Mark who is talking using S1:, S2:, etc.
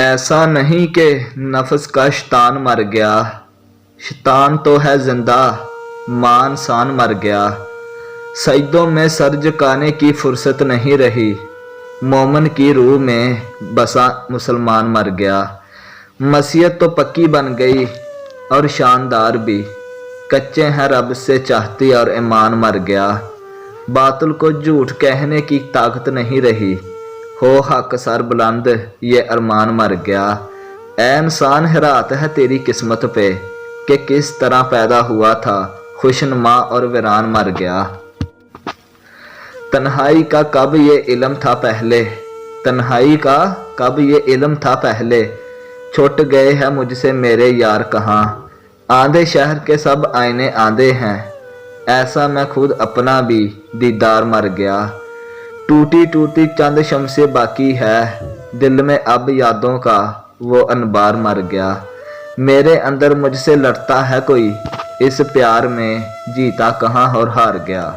S1: ایسا نہیں کہ نفس کا شیطان مر گیا، شیطان تو ہے زندہ، ماں انسان مر گیا۔ سجدوں میں سر جھکانے کی فرصت نہیں رہی، مومن کی روح میں بسا مسلمان مر گیا۔ مسیحت تو پکی بن گئی اور شاندار بھی، کچے ہیں رب سے چاہتی اور ایمان مر گیا۔ باطل کو جھوٹ کہنے کی طاقت نہیں رہی، ہو حق سر بلند یہ ارمان مر گیا۔ اے انسان حیرات ہے تیری قسمت پہ کہ کس طرح پیدا ہوا تھا، خوشنما اور ویران مر گیا۔ تنہائی کا کب یہ علم تھا پہلے، تنہائی کا کب یہ علم تھا پہلے، چھٹ گئے ہیں مجھ سے میرے یار کہاں۔ آندھے شہر کے سب آئینے آندھے ہیں، ایسا میں خود اپنا بھی دیدار مر گیا۔ ٹوٹی ٹوٹی چند شمشیں باقی ہے، دل میں اب یادوں کا وہ انبار مر گیا۔ میرے اندر مجھ سے لڑتا ہے کوئی، اس پیار میں جیتا کہاں اور ہار گیا۔